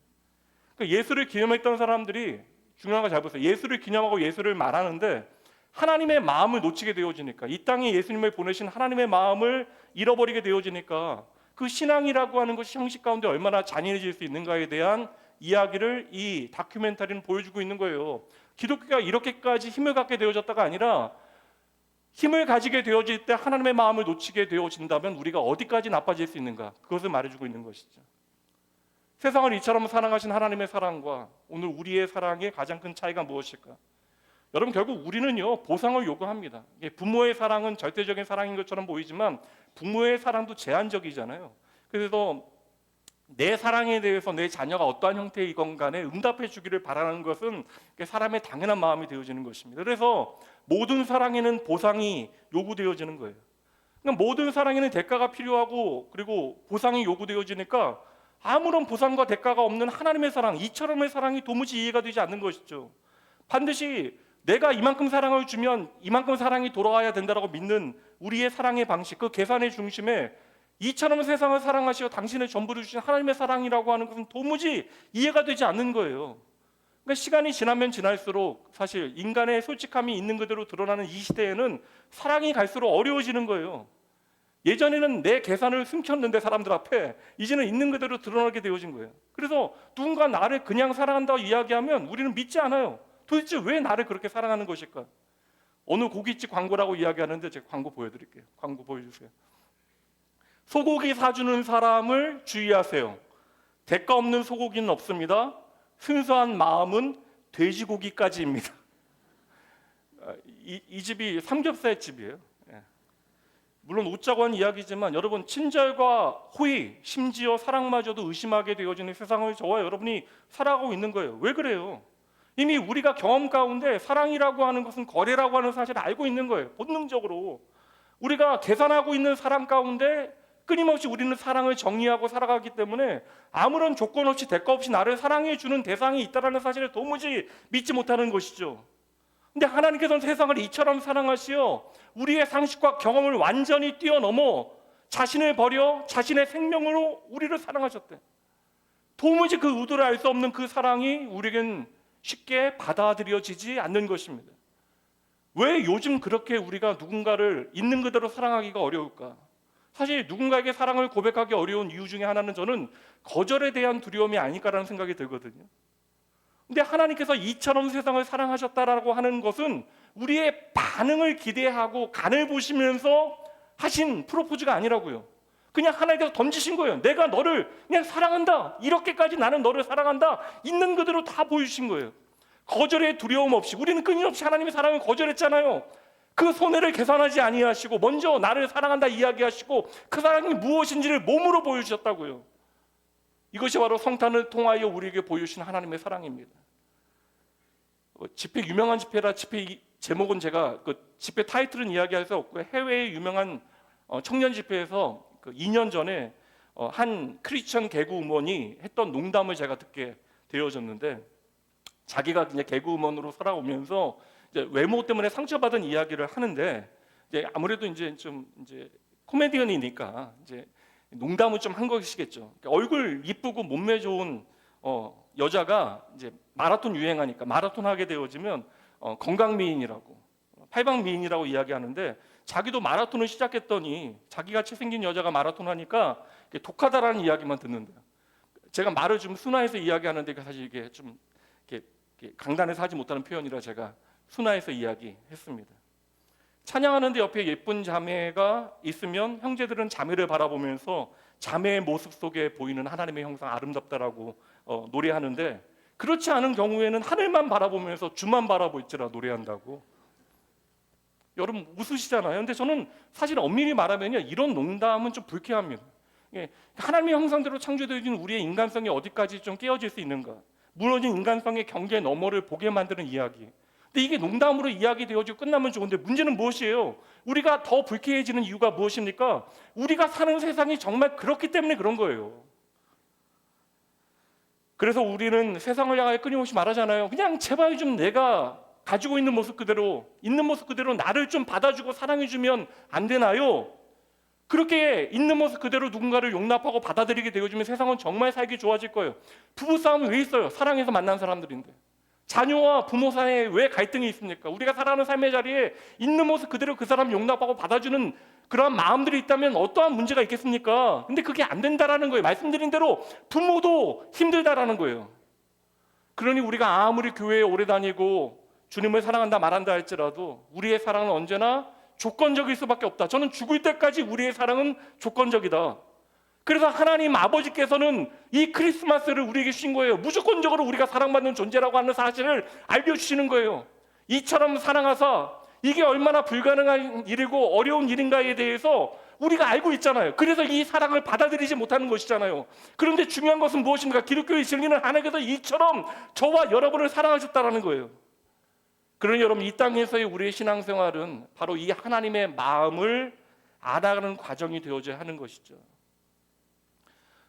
그러니까 예수를 기념했던 사람들이, 중요한 거 잘 보세요. 예수를 기념하고 예수를 말하는데 하나님의 마음을 놓치게 되어지니까, 이 땅에 예수님을 보내신 하나님의 마음을 잃어버리게 되어지니까, 그 신앙이라고 하는 것이 형식 가운데 얼마나 잔인해질 수 있는가에 대한 이야기를 이 다큐멘터리는 보여주고 있는 거예요. 기독교가 이렇게까지 힘을 갖게 되어졌다가 아니라, 힘을 가지게 되어질 때 하나님의 마음을 놓치게 되어진다면 우리가 어디까지 나빠질 수 있는가, 그것을 말해주고 있는 것이죠. 세상을 이처럼 사랑하신 하나님의 사랑과 오늘 우리의 사랑의 가장 큰 차이가 무엇일까? 여러분, 결국 우리는요, 보상을 요구합니다. 부모의 사랑은 절대적인 사랑인 것처럼 보이지만 부모의 사랑도 제한적이잖아요. 그래서 내 사랑에 대해서 내 자녀가 어떠한 형태이건 간에 응답해 주기를 바라는 것은 사람의 당연한 마음이 되어지는 것입니다. 그래서 모든 사랑에는 보상이 요구되어지는 거예요. 그러니까 모든 사랑에는 대가가 필요하고, 그리고 보상이 요구되어지니까 아무런 보상과 대가가 없는 하나님의 사랑, 이처럼의 사랑이 도무지 이해가 되지 않는 것이죠. 반드시 내가 이만큼 사랑을 주면 이만큼 사랑이 돌아와야 된다고 믿는 우리의 사랑의 방식, 그 계산의 중심에 이처럼 세상을 사랑하시어 당신의 전부를 주신 하나님의 사랑이라고 하는 것은 도무지 이해가 되지 않는 거예요. 그러니까 시간이 지나면 지날수록 사실 인간의 솔직함이 있는 그대로 드러나는 이 시대에는 사랑이 갈수록 어려워지는 거예요. 예전에는 내 계산을 숨겼는데 사람들 앞에 이제는 있는 그대로 드러나게 되어진 거예요. 그래서 누군가 나를 그냥 사랑한다고 이야기하면 우리는 믿지 않아요. 도대체 왜 나를 그렇게 사랑하는 것일까? 어느 고깃집 광고라고 이야기하는데 제가 광고 보여드릴게요. 광고 보여주세요. 소고기 사주는 사람을 주의하세요. 대가 없는 소고기는 없습니다. 순수한 마음은 돼지고기까지입니다. 이 집이 삼겹살 집이에요. 물론 웃자고 한 이야기지만 여러분, 친절과 호의, 심지어 사랑마저도 의심하게 되어지는 세상을 저와 여러분이 살아가고 있는 거예요. 왜 그래요? 이미 우리가 경험 가운데 사랑이라고 하는 것은 거래라고 하는 사실을 알고 있는 거예요. 본능적으로 우리가 계산하고 있는 사랑 가운데 끊임없이 우리는 사랑을 정의하고 살아가기 때문에 아무런 조건 없이 대가 없이 나를 사랑해 주는 대상이 있다는 사실을 도무지 믿지 못하는 것이죠. 근데 하나님께서는 세상을 이처럼 사랑하시어 우리의 상식과 경험을 완전히 뛰어넘어 자신을 버려 자신의 생명으로 우리를 사랑하셨대. 도무지 그 의도를 알 수 없는 그 사랑이 우리에겐 쉽게 받아들여지지 않는 것입니다. 왜 요즘 그렇게 우리가 누군가를 있는 그대로 사랑하기가 어려울까? 사실 누군가에게 사랑을 고백하기 어려운 이유 중에 하나는 저는 거절에 대한 두려움이 아닐까라는 생각이 들거든요. 근데 하나님께서 이처럼 세상을 사랑하셨다라고 하는 것은 우리의 반응을 기대하고 간을 보시면서 하신 프로포즈가 아니라고요. 그냥 하나님께서 던지신 거예요. 내가 너를 그냥 사랑한다. 이렇게까지 나는 너를 사랑한다. 있는 그대로 다 보여주신 거예요. 거절의 두려움 없이. 우리는 끊임없이 하나님의 사랑을 거절했잖아요. 그 손해를 계산하지 아니하시고 먼저 나를 사랑한다 이야기하시고 그 사랑이 무엇인지를 몸으로 보여주셨다고요. 이것이 바로 성탄을 통하여 우리에게 보여주신 하나님의 사랑입니다. 집회, 유명한 집회라 집회 제목은 제가 그 집회 타이틀은 이야기할 수 없고요. 해외의 유명한 청년 집회에서 그 2년 전에 한 크리스천 개그우먼이 했던 농담을 제가 듣게 되어졌는데, 자기가 이제 개그우먼으로 살아오면서 이제 외모 때문에 상처받은 이야기를 하는데, 이제 아무래도 이제 코미디언이니까 이제 농담을 좀 한 것이겠죠. 그러니까 얼굴 이쁘고 몸매 좋은 여자가 이제 마라톤 유행하니까 마라톤 하게 되어지면 건강미인이라고, 팔방미인이라고 이야기하는데, 자기도 마라톤을 시작했더니 자기같이 생긴 여자가 마라톤 하니까 독하다라는 이야기만 듣는데요. 제가 말을 좀 순화해서 이야기하는데 사실 이게 좀 이렇게 강단에서 하지 못하는 표현이라 제가 순화해서 이야기했습니다. 찬양하는데 옆에 예쁜 자매가 있으면 형제들은 자매를 바라보면서 자매의 모습 속에 보이는 하나님의 형상 아름답다라고 노래하는데, 그렇지 않은 경우에는 하늘만 바라보면서 주만 바라보있지라 노래한다고. 여러분 웃으시잖아요. 근데 저는 사실 엄밀히 말하면요, 이런 농담은 좀 불쾌합니다. 하나님의 형상대로 창조되어진 우리의 인간성이 어디까지 좀 깨어질 수 있는가, 무너진 인간성의 경계 너머를 보게 만드는 이야기. 근데 이게 농담으로 이야기되어지고 끝나면 좋은데, 문제는 무엇이에요? 우리가 더 불쾌해지는 이유가 무엇입니까? 우리가 사는 세상이 정말 그렇기 때문에 그런 거예요. 그래서 우리는 세상을 향하여 끊임없이 말하잖아요. 그냥 제발 좀 내가 가지고 있는 모습 그대로 나를 좀 받아주고 사랑해주면 안 되나요? 그렇게 있는 모습 그대로 누군가를 용납하고 받아들이게 되어주면 세상은 정말 살기 좋아질 거예요. 부부싸움이 왜 있어요? 사랑해서 만난 사람들인데. 자녀와 부모 사이에 왜 갈등이 있습니까? 우리가 살아가는 삶의 자리에 있는 모습 그대로 그 사람 용납하고 받아주는 그러한 마음들이 있다면 어떠한 문제가 있겠습니까? 근데 그게 안 된다라는 거예요. 말씀드린 대로 부모도 힘들다라는 거예요. 그러니 우리가 아무리 교회에 오래 다니고 주님을 사랑한다 말한다 할지라도 우리의 사랑은 언제나 조건적일 수밖에 없다. 저는 죽을 때까지 우리의 사랑은 조건적이다. 그래서 하나님 아버지께서는 이 크리스마스를 우리에게 주신 거예요. 무조건적으로 우리가 사랑받는 존재라고 하는 사실을 알려주시는 거예요. 이처럼 사랑하사 이게 얼마나 불가능한 일이고 어려운 일인가에 대해서 우리가 알고 있잖아요. 그래서 이 사랑을 받아들이지 못하는 것이잖아요. 그런데 중요한 것은 무엇입니까? 기독교의 진리는 하나님께서 이처럼 저와 여러분을 사랑하셨다는 거예요. 그러니 여러분, 이 땅에서의 우리의 신앙생활은 바로 이 하나님의 마음을 알아가는 과정이 되어져야 하는 것이죠.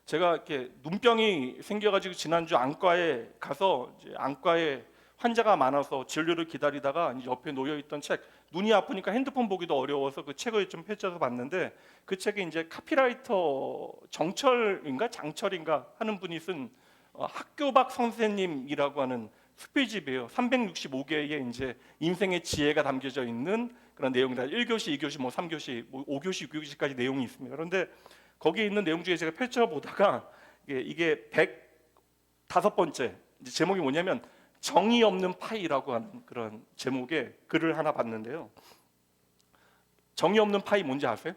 제가 이렇게 눈병이 생겨가지고 지난주 안과에 가서 이제 안과에 환자가 많아서 진료를 기다리다가 이제 옆에 놓여 있던 책, 눈이 아프니까 핸드폰 보기도 어려워서 그 책을 좀 펼쳐서 봤는데, 그 책이 이제 카피라이터 정철인가 장철인가 하는 분이 쓴 학교박 선생님이라고 하는 수필집이에요. 365개의 이제 인생의 지혜가 담겨져 있는 그런 내용이다. 1교시, 2교시, 3교시, 5교시, 6교시까지 내용이 있습니다. 그런데 거기에 있는 내용 중에 제가 펼쳐보다가 이게 105번째 제목이 뭐냐면 정의 없는 파이라고 하는 그런 제목의 글을 하나 봤는데요. 정의 없는 파이 뭔지 아세요?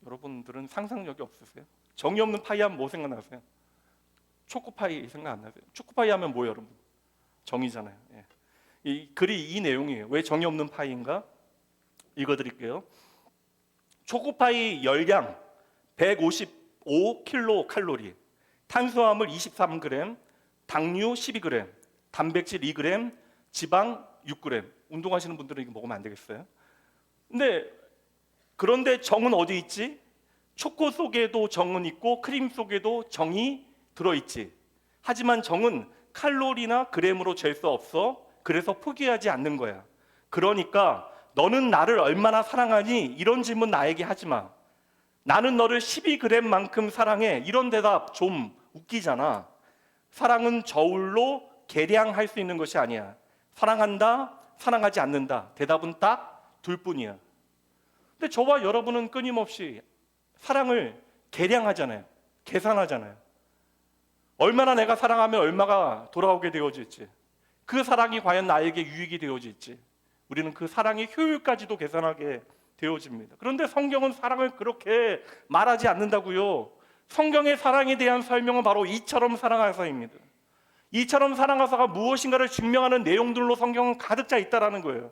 여러분들은 상상력이 없으세요? 정의 없는 파이 하면 뭐 생각나세요? 초코파이 생각 안 나세요? 초코파이 하면 뭐예요, 여러분? 정의잖아요. 예. 이 글이 이 내용이에요. 왜 정의 없는 파이인가? 읽어드릴게요. 초코파이 열량 155kcal, 탄수화물 23g, 당류 12g, 단백질 2g, 지방 6g. 운동하시는 분들은 이거 먹으면 안 되겠어요? 그런데 정은 어디 있지? 초코 속에도 정은 있고 크림 속에도 정이 들어있지. 하지만 정은 칼로리나 그램으로 잴 수 없어. 그래서 포기하지 않는 거야. 그러니까 너는 나를 얼마나 사랑하니? 이런 질문 나에게 하지 마. 나는 너를 12g만큼 사랑해. 이런 대답 좀 웃기잖아. 사랑은 저울로 계량할 수 있는 것이 아니야. 사랑한다, 사랑하지 않는다. 대답은 딱 둘 뿐이야. 근데 저와 여러분은 끊임없이 사랑을 계량하잖아요. 계산하잖아요. 얼마나 내가 사랑하면 얼마가 돌아오게 되어질지, 그 사랑이 과연 나에게 유익이 되어질지, 우리는 그 사랑의 효율까지도 계산하게 되어집니다. 그런데 성경은 사랑을 그렇게 말하지 않는다고요. 성경의 사랑에 대한 설명은 바로 이처럼 사랑하사입니다. 이처럼 사랑하사가 무엇인가를 증명하는 내용들로 성경은 가득 차 있다라는 거예요.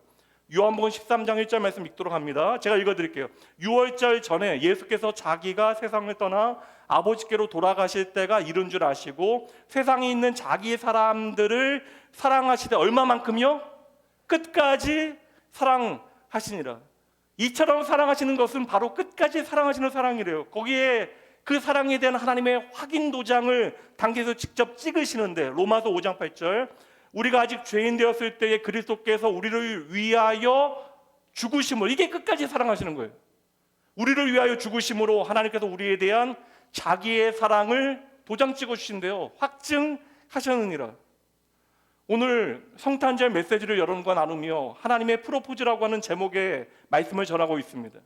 요한복음 13장 1절 말씀 읽도록 합니다. 제가 읽어드릴게요. 6월절 전에 예수께서 자기가 세상을 떠나 아버지께로 돌아가실 때가 이른 줄 아시고 세상에 있는 자기의 사람들을 사랑하시되 얼마만큼요? 끝까지 사랑하시니라. 이처럼 사랑하시는 것은 바로 끝까지 사랑하시는 사랑이래요. 거기에 그 사랑에 대한 하나님의 확인 도장을 당겨서 직접 찍으시는데, 로마서 5장 8절, 우리가 아직 죄인 되었을 때에 그리스도께서 우리를 위하여 죽으심을, 이게 끝까지 사랑하시는 거예요. 우리를 위하여 죽으심으로 하나님께서 우리에 대한 자기의 사랑을 도장 찍어주신대요. 확증하셨느니라. 오늘 성탄절 메시지를 여러분과 나누며 하나님의 프로포즈라고 하는 제목의 말씀을 전하고 있습니다.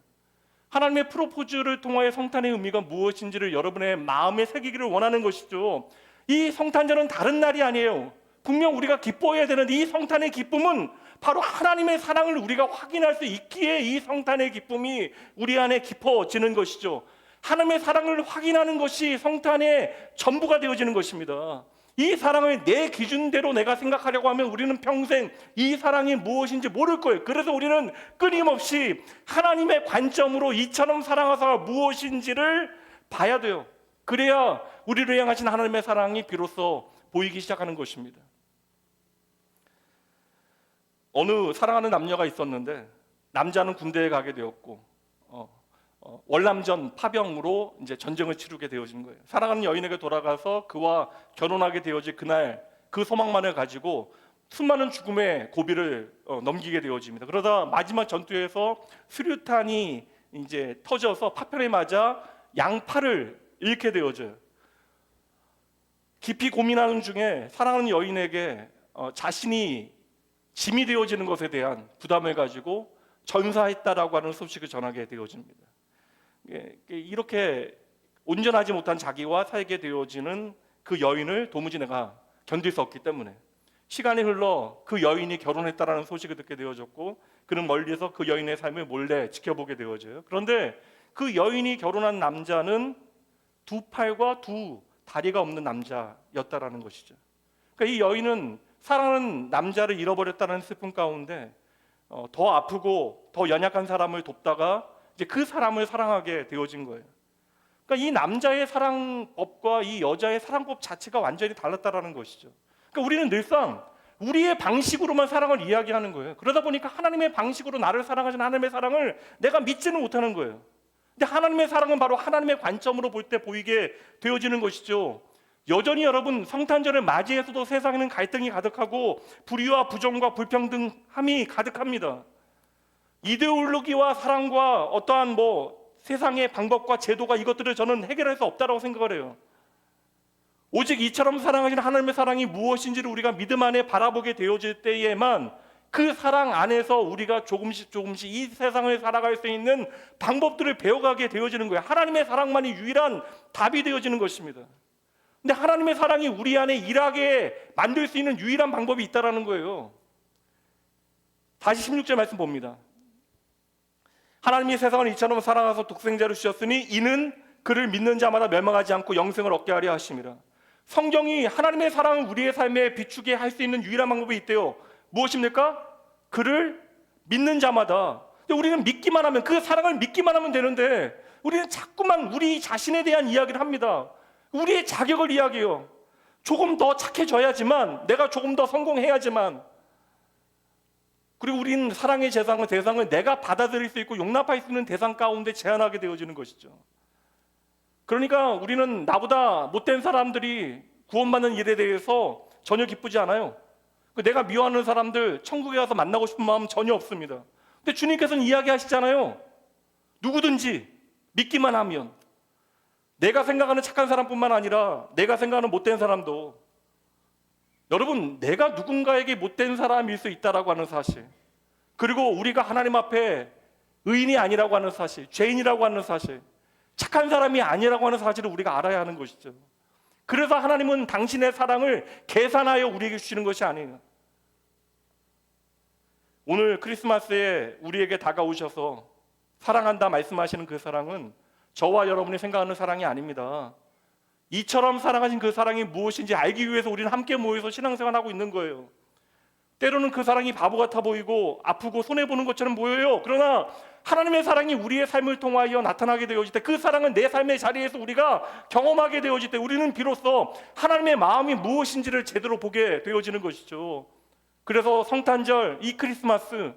하나님의 프로포즈를 통하여 성탄의 의미가 무엇인지를 여러분의 마음에 새기기를 원하는 것이죠. 이 성탄절은 다른 날이 아니에요. 분명 우리가 기뻐해야 되는 이 성탄의 기쁨은 바로 하나님의 사랑을 우리가 확인할 수 있기에 이 성탄의 기쁨이 우리 안에 깊어지는 것이죠. 하나님의 사랑을 확인하는 것이 성탄의 전부가 되어지는 것입니다. 이 사랑을 내 기준대로 내가 생각하려고 하면 우리는 평생 이 사랑이 무엇인지 모를 거예요. 그래서 우리는 끊임없이 하나님의 관점으로 이처럼 사랑하사가 무엇인지를 봐야 돼요. 그래야 우리를 향하신 하나님의 사랑이 비로소 보이기 시작하는 것입니다. 어느 사랑하는 남녀가 있었는데 남자는 군대에 가게 되었고 월남전 파병으로 이제 전쟁을 치르게 되어진 거예요. 사랑하는 여인에게 돌아가서 그와 결혼하게 되어질 그날 그 소망만을 가지고 수많은 죽음의 고비를 넘기게 되어집니다. 그러다 마지막 전투에서 수류탄이 이제 터져서 파편에 맞아 양팔을 잃게 되어져요. 깊이 고민하는 중에 사랑하는 여인에게 자신이 짐이 되어지는 것에 대한 부담을 가지고 전사했다라고 하는 소식을 전하게 되어집니다. 이렇게 온전하지 못한 자기와 살게 되어지는 그 여인을 도무지 내가 견딜 수 없기 때문에 시간이 흘러 그 여인이 결혼했다라는 소식을 듣게 되어졌고 그는 멀리서 그 여인의 삶을 몰래 지켜보게 되어져요. 그런데 그 여인이 결혼한 남자는 두 팔과 두 다리가 없는 남자였다라는 것이죠. 그러니까 이 여인은 사랑하는 남자를 잃어버렸다는 슬픔 가운데 더 아프고 더 연약한 사람을 돕다가 이제 그 사람을 사랑하게 되어진 거예요. 그러니까 이 남자의 사랑법과 이 여자의 사랑법 자체가 완전히 달랐다라는 것이죠. 그러니까 우리는 늘상 우리의 방식으로만 사랑을 이야기하는 거예요. 그러다 보니까 하나님의 방식으로 나를 사랑하시는 하나님의 사랑을 내가 믿지는 못하는 거예요. 근데 하나님의 사랑은 바로 하나님의 관점으로 볼 때 보이게 되어지는 것이죠. 여전히 여러분 성탄절을 맞이해서도 세상에는 갈등이 가득하고 불의와 부정과 불평등함이 가득합니다. 이데올로기와 사랑과 어떠한 세상의 방법과 제도가 이것들을 저는 해결할 수 없다고 생각을 해요. 오직 이처럼 사랑하신 하나님의 사랑이 무엇인지를 우리가 믿음 안에 바라보게 되어질 때에만 그 사랑 안에서 우리가 조금씩 이 세상을 살아갈 수 있는 방법들을 배워가게 되어지는 거예요. 하나님의 사랑만이 유일한 답이 되어지는 것입니다. 근데 하나님의 사랑이 우리 안에 일하게 만들 수 있는 유일한 방법이 있다는 거예요. 다시 16절 말씀 봅니다. 하나님이 세상을 이처럼 사랑하사 독생자를 주셨으니 이는 그를 믿는 자마다 멸망하지 않고 영생을 얻게 하려 하심이라. 성경이 하나님의 사랑을 우리의 삶에 비추게 할 수 있는 유일한 방법이 있대요. 무엇입니까? 그를 믿는 자마다. 근데 우리는 믿기만 하면, 그 사랑을 믿기만 하면 되는데 우리는 자꾸만 우리 자신에 대한 이야기를 합니다. 우리의 자격을 이야기해요. 조금 더 착해져야지만, 내가 조금 더 성공해야지만. 그리고 우리는 사랑의 대상을 내가 받아들일 수 있고 용납할 수 있는 대상 가운데 제한하게 되어지는 것이죠. 그러니까 우리는 나보다 못된 사람들이 구원받는 일에 대해서 전혀 기쁘지 않아요. 내가 미워하는 사람들 천국에 가서 만나고 싶은 마음 전혀 없습니다. 근데 주님께서는 이야기하시잖아요. 누구든지 믿기만 하면. 내가 생각하는 착한 사람뿐만 아니라 내가 생각하는 못된 사람도, 여러분, 내가 누군가에게 못된 사람일 수 있다라고 하는 사실, 그리고 우리가 하나님 앞에 의인이 아니라고 하는 사실, 죄인이라고 하는 사실, 착한 사람이 아니라고 하는 사실을 우리가 알아야 하는 것이죠. 그래서 하나님은 당신의 사랑을 계산하여 우리에게 주시는 것이 아니에요. 오늘 크리스마스에 우리에게 다가오셔서 사랑한다 말씀하시는 그 사랑은 저와 여러분이 생각하는 사랑이 아닙니다. 이처럼 사랑하신 그 사랑이 무엇인지 알기 위해서 우리는 함께 모여서 신앙생활하고 있는 거예요. 때로는 그 사랑이 바보 같아 보이고 아프고 손해보는 것처럼 보여요. 그러나 하나님의 사랑이 우리의 삶을 통하여 나타나게 되어질 때, 그 사랑은 내 삶의 자리에서 우리가 경험하게 되어질 때 우리는 비로소 하나님의 마음이 무엇인지를 제대로 보게 되어지는 것이죠. 그래서 성탄절, 이 크리스마스,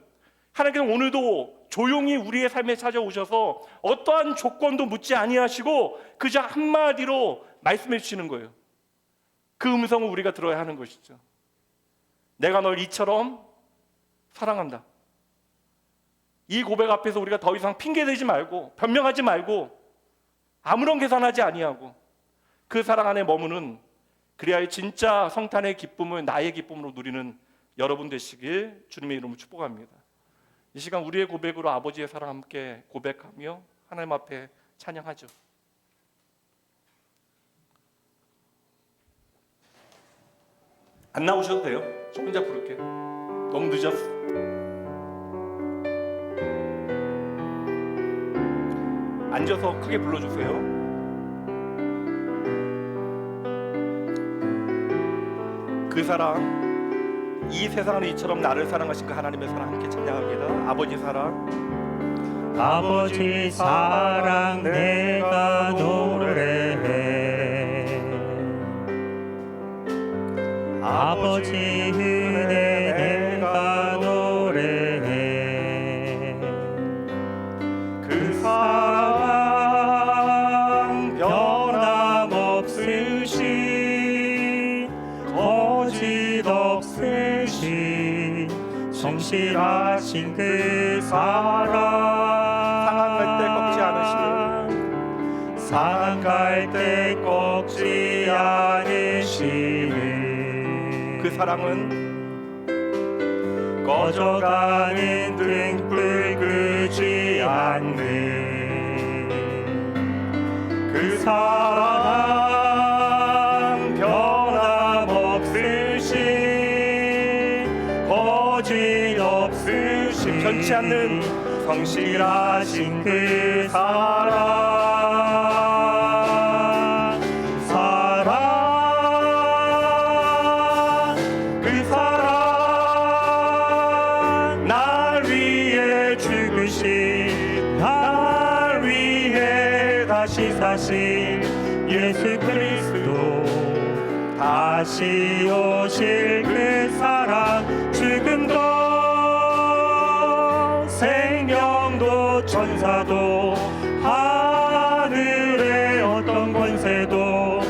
하나님께서 오늘도 조용히 우리의 삶에 찾아오셔서 어떠한 조건도 묻지 아니하시고 그저 한마디로 말씀해 주시는 거예요. 그 음성을 우리가 들어야 하는 것이죠. 내가 널 이처럼 사랑한다. 이 고백 앞에서 우리가 더 이상 핑계대지 말고 변명하지 말고 아무런 계산하지 아니하고 그 사랑 안에 머무는, 그리하여 진짜 성탄의 기쁨을 나의 기쁨으로 누리는 여러분 되시길 주님의 이름으로 축복합니다. 이 시간 우리의 고백으로 아버지의 사랑 함께 고백하며 하나님 앞에 찬양하죠. 안 나오셔도 돼요. 저 혼자 부를게요. 너무 늦었어. 앉아서 크게 불러주세요. 그 사랑, 이 세상을 이처럼 나를 사랑하신 그 하나님의 사랑 함께 찬양합니다. 아버지 사랑, 아버지 사랑 내가 노래해. 아버지 은혜 내가 노래해. 그 사랑 변함없으신 거짓 없으신 성실하신 그 사랑, 상한 갈대 꺾지 않으시는 그 사랑은 꺼져가는 등불 끄지 않는 그 사랑 변함없으신 거짓 없으신 변치 않는 성실하신 그 사랑, 그 사랑 날 위해 죽으신, 날 위해 다시 사신 예수 그리스도, 다시 오실 그 사랑, 죽음도 생명도 천사도 하늘의 어떤 권세도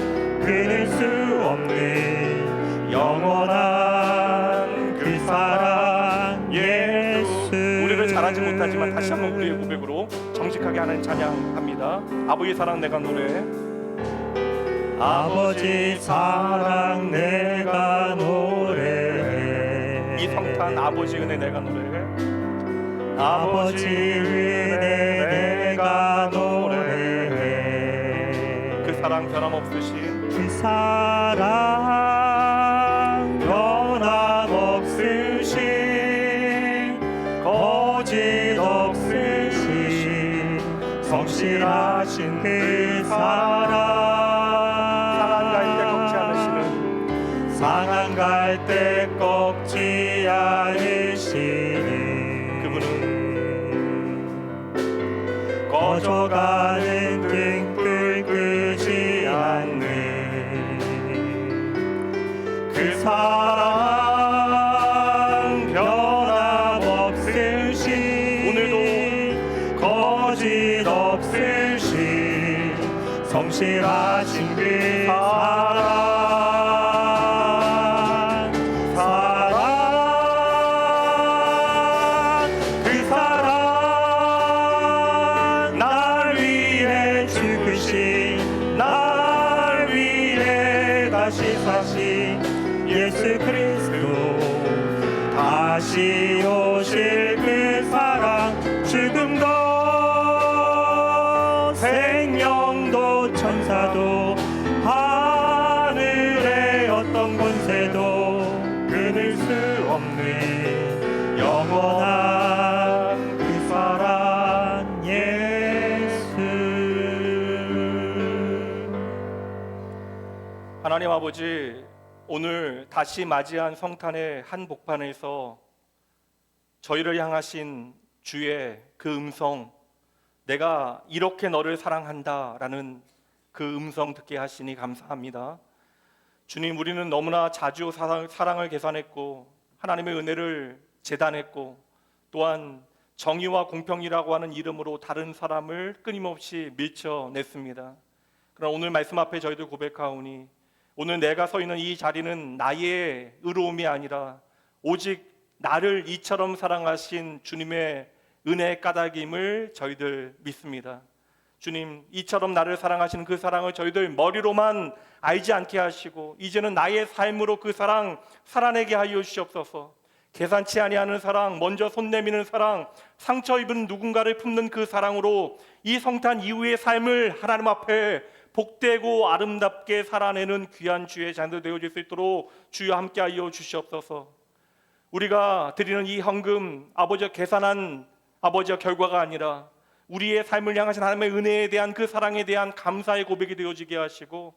끊을 수 없는 영원한 그 사랑 예수. 우리를 잘하지 못하지만 다시 한번 우리의 고백으로 정직하게 하나님 찬양합니다. 아버지 사랑 내가 노래해. 아버지 사랑 내가 노래해. 이 성탄 아버지 은혜 내가 노래해. 아버지 은혜 내가 노래해. 그 사랑 변함없으신 그 사랑 변함없으신 거짓 없으신 성실하신 그 사랑 상한 갈 때 꺾지 않으시는 그분은 꺼져가는 등불 끄지 않는 그 사랑 변함없으신 오늘도 거짓 없으신 성실하신 그 사랑 날 위해 죽으신 날 위해 다시 사신 예수 그리스도 다시 오실 그 사랑 죽음도 생명도 천사도 하늘의 어떤 권세도 끊을 수 없는 영원한 그 사랑 예수. 하나님 아버지, 오늘 다시 맞이한 성탄의 한복판에서 저희를 향하신 주의 그 음성, 내가 이렇게 너를 사랑한다 라는 그 음성 듣게 하시니 감사합니다. 주님, 우리는 너무나 자주 사랑을 계산했고 하나님의 은혜를 재단했고 또한 정의와 공평이라고 하는 이름으로 다른 사람을 끊임없이 밀쳐냈습니다. 그러나 오늘 말씀 앞에 저희들 고백하오니 오늘 내가 서 있는 이 자리는 나의 의로움이 아니라 오직 나를 이처럼 사랑하신 주님의 은혜의 까닭임을 저희들 믿습니다. 주님, 이처럼 나를 사랑하시는 그 사랑을 저희들 머리로만 알지 않게 하시고 이제는 나의 삶으로 그 사랑 살아내게 하여 주시옵소서. 계산치 아니하는 사랑, 먼저 손 내미는 사랑, 상처 입은 누군가를 품는 그 사랑으로 이 성탄 이후의 삶을 하나님 앞에 복되고 아름답게 살아내는 귀한 주의 자녀 되어질 수 있도록 주여 함께하여 주시옵소서. 우리가 드리는 이 헌금 아버지와 계산한 아버지와 결과가 아니라 우리의 삶을 향하신 하나님의 은혜에 대한 그 사랑에 대한 감사의 고백이 되어지게 하시고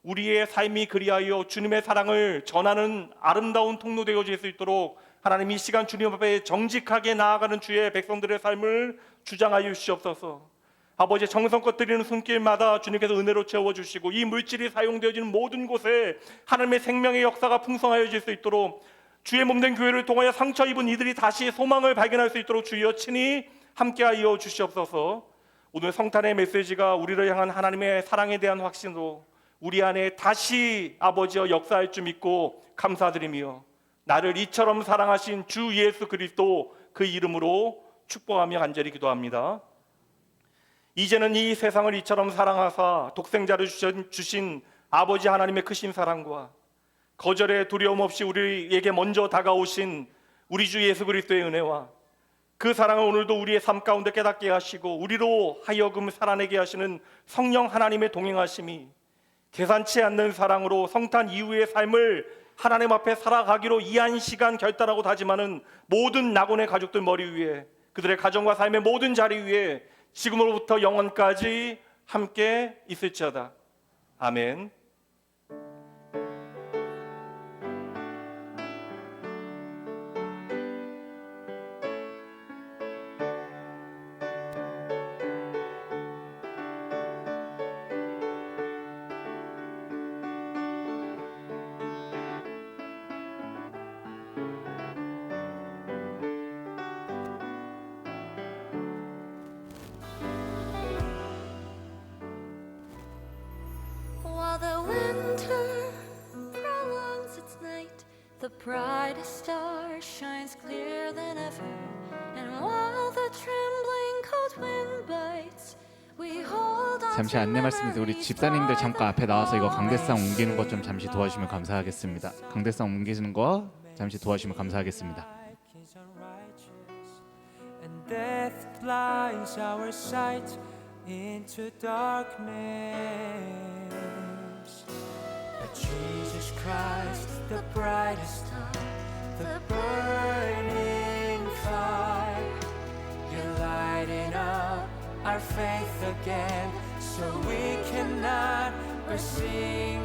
우리의 삶이 그리하여 주님의 사랑을 전하는 아름다운 통로 되어질 수 있도록 하나님 이 시간 주님 앞에 정직하게 나아가는 주의 백성들의 삶을 주장하여 주시옵소서. 아버지, 정성껏 드리는 손길마다 주님께서 은혜로 채워주시고 이 물질이 사용되어지는 모든 곳에 하나님의 생명의 역사가 풍성하여질 수 있도록 주의 몸된 교회를 통하여 상처 입은 이들이 다시 소망을 발견할 수 있도록 주여 친히 함께하여 주시옵소서. 오늘 성탄의 메시지가 우리를 향한 하나님의 사랑에 대한 확신으로 우리 안에 다시 아버지여 역사할 줄 믿고 감사드리며 나를 이처럼 사랑하신 주 예수 그리스도 그 이름으로 축복하며 간절히 기도합니다. 이제는 이 세상을 이처럼 사랑하사 독생자를 주신 아버지 하나님의 크신 사랑과 거절의 두려움 없이 우리에게 먼저 다가오신 우리 주 예수 그리스도의 은혜와 그 사랑을 오늘도 우리의 삶 가운데 깨닫게 하시고 우리로 하여금 살아내게 하시는 성령 하나님의 동행하심이 계산치 않는 사랑으로 성탄 이후의 삶을 하나님 앞에 살아가기로 이 한 시간 결단하고 다짐하는 모든 낙원의 가족들 머리 위에 그들의 가정과 삶의 모든 자리 위에 지금으로부터 영원까지 함께 있을지어다. 아멘. The brightest star shines clearer than ever, and while the trembling cold wind bites, we hold on. 잠시 안내 말씀드리고 우리 집사님들 잠깐 앞에 나와서 이거 강대상 옮기는 것 좀 잠시 도와주시면 감사하겠습니다. 강대상 옮기시는 거 잠시 도와주시면 감사하겠습니다. And death blinds our sight into darkness. But Jesus Christ, the brightest star, the burning fire, you're lighting up our faith again, so we cannot but sing